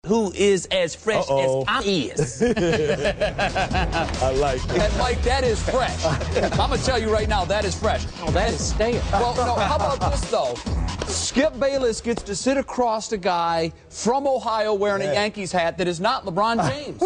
who is as fresh as I is. I like it. And, Mike, that is fresh. I'm going to tell you right now, that is fresh. Oh, that is stale. Well, no, how about this, though? Skip Bayless gets to sit across a guy from Ohio wearing a Yankees hat that is not LeBron James.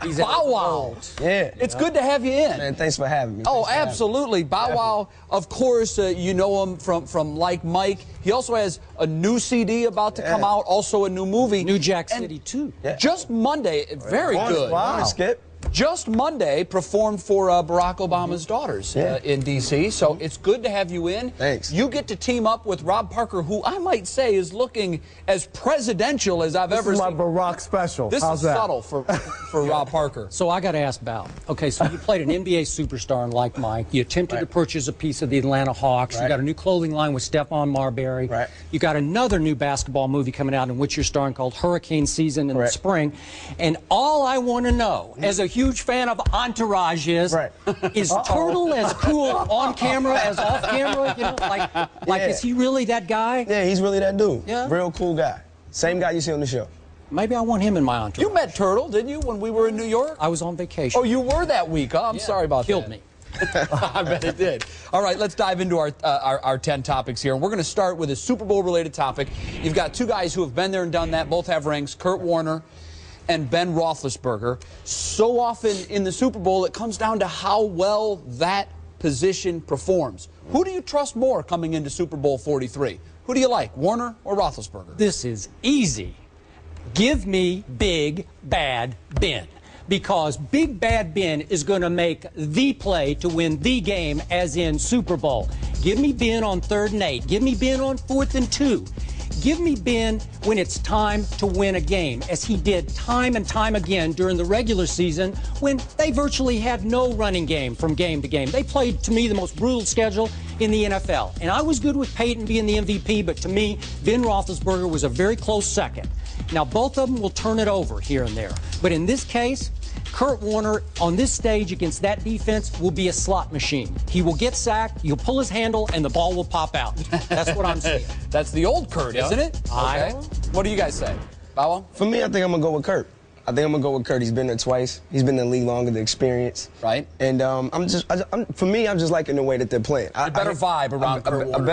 He's Bow Wow. Yeah. It's good to have you in. Man, thanks for having me. Oh, absolutely. Bow Wow, of course, you know him from Like Mike. He also has a new CD about to come out, also a new movie. New Jack City, too. Yeah. Just Monday, very good. Wow. Skip. Just Monday, performed for Barack Obama's daughters in D.C., so it's good to have you in. Thanks. You get to team up with Rob Parker, who I might say is looking as presidential as I've ever This is seen. my Barack special. This How's is that? subtle for Rob Parker. So I got to ask Bow. Okay, so you played an NBA superstar like Mike. You attempted to purchase a piece of the Atlanta Hawks. You got a new clothing line with Stephon Marbury. Right. You got another new basketball movie coming out in which you're starring called Hurricane Season in the spring. And all I want to know, as a huge fan of Entourage, is Turtle as cool on camera as off camera? You know, like is he really that guy? Yeah, he's really that dude. Yeah. Real cool guy. Same guy you see on the show. Maybe I want him in my entourage. You met Turtle, didn't you, when we were in New York? I was on vacation. Oh, you were that week, huh? I'm sorry about Killed that. me. I bet it did. All right, let's dive into our 10 topics here. And we're going to start with a Super Bowl-related topic. You've got two guys who have been there and done that, both have rings, Kurt Warner and Ben Roethlisberger. So often in the Super Bowl, it comes down to how well that position performs. Who do you trust more coming into Super Bowl 43? Who do you like, Warner or Roethlisberger? This is easy. Give me Big Bad Ben. Because Big Bad Ben is going to make the play to win the game, as in Super Bowl. Give me Ben on 3rd and 8. Give me Ben on 4th and 2. Give me Ben when it's time to win a game, as he did time and time again during the regular season when they virtually had no running game from game to game. They played, to me, the most brutal schedule in the NFL. And I was good with Peyton being the MVP, but to me, Ben Roethlisberger was a very close second. Now, both of them will turn it over here and there. But in this case, Kurt Warner on this stage against that defense will be a slot machine. He will get sacked, you'll pull his handle, and the ball will pop out. That's what I'm saying. That's the old Kurt, isn't it? Okay. What do you guys say? Bow Wow? For me, I think I'm going to go with Kurt. I think I'm going to go with Kurt. He's been there twice. He's been in the league longer, the experience. Right. And for me, I'm just liking the way that they're playing. A better vibe around Kurt Warner. A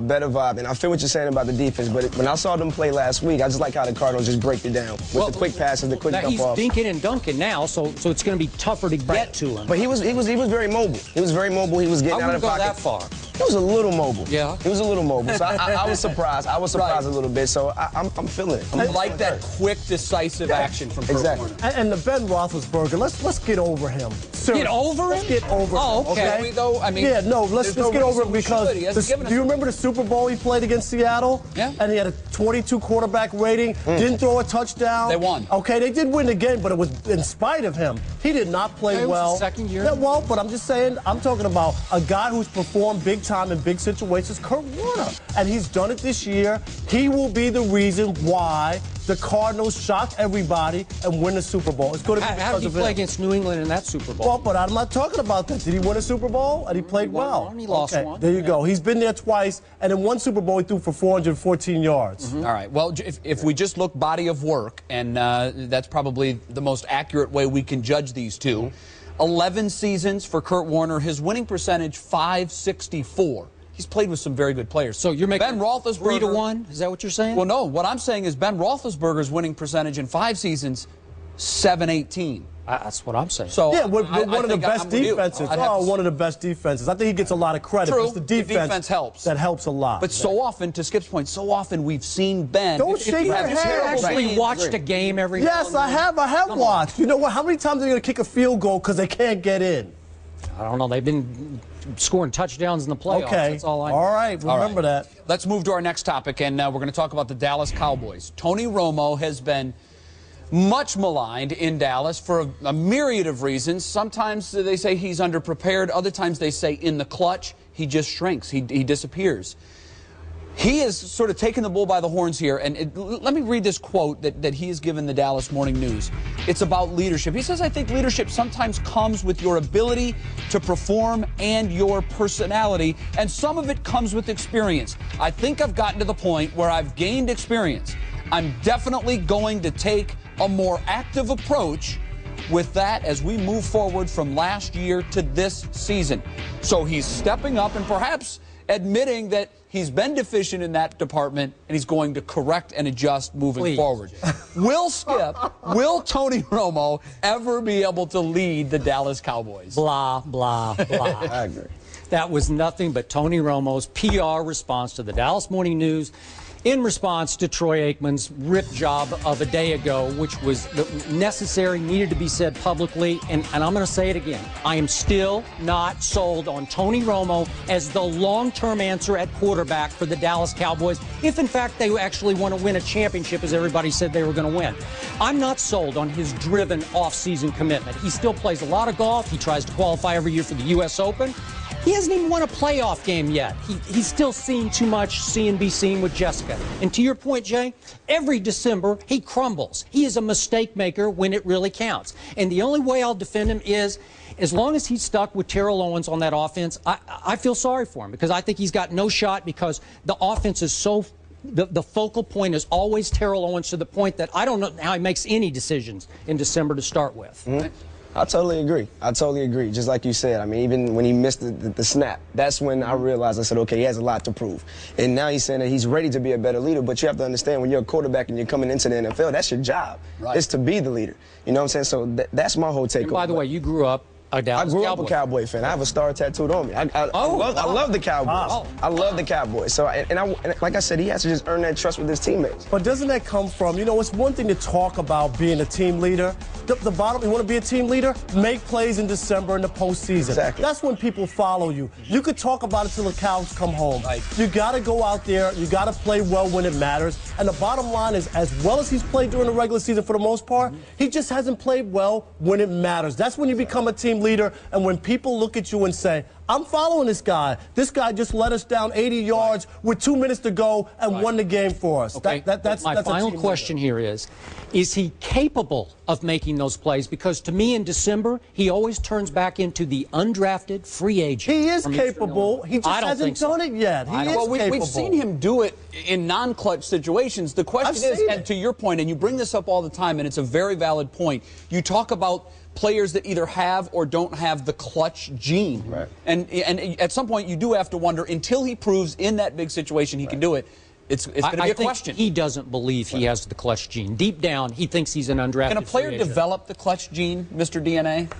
better vibe. And I feel what you're saying about the defense, but when I saw them play last week, I just like how the Cardinals just break it down with the quick passes, the quick dump off. He's dinking and dunking now, so it's going to be tougher to get to him. But he was very mobile. He was very mobile. He was getting out of the pocket. I wouldn't go that far. He was a little mobile. Yeah. He was a little mobile. So I was surprised. I was surprised a little bit. So I'm feeling it. I like that quick, decisive action from Kurt Warner. And the Ben Roethlisberger, let's get over him. Seriously. Get over him? Let's get over him. Oh, okay. Though, I mean, yeah, no, let's get over him because do you remember the Super Bowl he played against Seattle? Yeah. And he had a 22 quarterback rating, didn't throw a touchdown. They won. Okay, they did win the game, but it was in spite of him. He did not play It was well. his second year. Yeah, well, but I'm just saying, I'm talking about a guy who's performed big time in big situations, Kurt Warner. And he's done it this year. He will be the reason why the Cardinals shock everybody and win the Super Bowl. It's going to be How did he play against New England in that Super Bowl? Well, but I'm not talking about that. Did he win a Super Bowl? And he played well. He lost one. There you go. He's been there twice, and in one Super Bowl he threw for 414 yards. All right. Well, if we just look body of work, and that's probably the most accurate way we can judge these two. 11 seasons for Kurt Warner. His winning percentage, .564. He's played with some very good players. So you're making Ben Roethlisberger 3-1? Is that what you're saying? Well, no. What I'm saying is Ben Roethlisberger's winning percentage in 5 seasons, .718. That's what I'm saying. So Yeah, one of the best defenses. One of the best defenses. I think he gets a lot of credit. True. It's the defense helps. that helps a lot. But so often, to Skip's point, so often we've seen Ben. Don't shake your head. Have you actually watched a game every now Yes, and I have. I have watched. You know what? How many times are they going to kick a field goal because they can't get in? I don't know. They've been scoring touchdowns in the playoffs. Okay. That's all I know. All right. Remember that. Let's move to our next topic, and we're going to talk about the Dallas Cowboys. Tony Romo has been much maligned in Dallas for a myriad of reasons. Sometimes they say he's underprepared. Other times they say in the clutch, he just shrinks. He disappears. He has sort of taken the bull by the horns here, and let me read this quote that he has given the Dallas Morning News. It's about leadership. He says, I think leadership sometimes comes with your ability to perform and your personality, and some of it comes with experience. I think I've gotten to the point where I've gained experience. I'm definitely going to take a more active approach with that as we move forward from last year to this season. So he's stepping up and perhaps admitting that he's been deficient in that department, and he's going to correct and adjust moving forward. Will Tony Romo ever be able to lead the Dallas Cowboys? Blah, blah, blah. I agree. That was nothing but Tony Romo's PR response to the Dallas Morning News in response to Troy Aikman's rip job of a day ago, which was necessary, needed to be said publicly, and I'm going to say it again. I am still not sold on Tony Romo as the long-term answer at quarterback for the Dallas Cowboys, if in fact they actually want to win a championship as everybody said they were going to win. I'm not sold on his driven off-season commitment. He still plays a lot of golf. He tries to qualify every year for the U.S. Open. He hasn't even won a playoff game yet. He's still seen too much seeing be seen with Jessica. And to your point, Jay, every December he crumbles. He is a mistake maker when it really counts. And the only way I'll defend him is, as long as he's stuck with Terrell Owens on that offense, I feel sorry for him, because I think he's got no shot, because the offense is so... The focal point is always Terrell Owens, to the point that I don't know how he makes any decisions in December to start with. Mm-hmm. I totally agree. I totally agree. Just like you said, I mean, even when he missed the snap, that's when I realized, I said, okay, he has a lot to prove. And now he's saying that he's ready to be a better leader, but you have to understand, when you're a quarterback and you're coming into the NFL, that's your job. Right. It's to be the leader. You know what I'm saying? So that's my whole take. And by the way, you grew up a Dallas Cowboy. I grew Cowboy up a Cowboy fan. I have a star tattooed on me. I love the Cowboys. I love the Cowboys. So, and like I said, he has to just earn that trust with his teammates. But doesn't that come from, you know, it's one thing to talk about being a team leader. The bottom, you want to be a team leader? Make plays in December in the postseason. Exactly. That's when people follow you. You could talk about it till the cows come home. Right. You got to go out there. You got to play well when it matters. And the bottom line is, as well as he's played during the regular season for the most part, he just hasn't played well when it matters. That's when you become a team leader, and when people look at you and say, I'm following this guy. This guy just let us down 80 yards with 2 minutes to go and won the game for us. Okay. That's my final question here is he capable of making those plays? Because to me, in December, he always turns back into the undrafted free agent. He is capable. He just hasn't done it yet. He is capable. We've seen him do it in non-clutch situations. The question is, and to your point, and you bring this up all the time, and it's a very valid point, you talk about players that either have or don't have the clutch gene. Right. And at some point, you do have to wonder, until he proves in that big situation he can do it, it's going to be a question. He doesn't believe he has the clutch gene. Deep down, he thinks he's an undrafted. Can a player develop the clutch gene, Mr. DNA?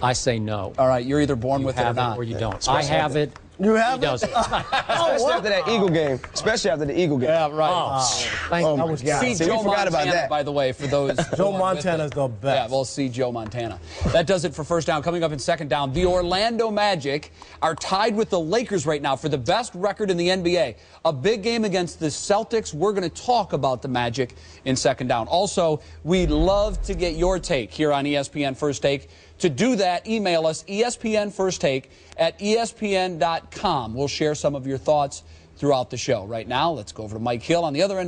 I say no. All right, you're either born with it or not. Or you don't. I have it. You have he doesn't. Especially after that Eagle game. Especially after the Eagle game. Yeah, right. Oh my God. See, See, Joe we forgot Montana, about that. by the way, for those. Joe Montana's the best. Yeah, we'll see Joe Montana. That does it for First Down. Coming up in Second Down, the Orlando Magic are tied with the Lakers right now for the best record in the NBA. A big game against the Celtics. We're going to talk about the Magic in Second Down. Also, we'd love to get your take here on ESPN First Take. To do that, email us ESPNFirstTake@ESPN.com. We'll share some of your thoughts throughout the show. Right now, let's go over to Mike Hill on the other end.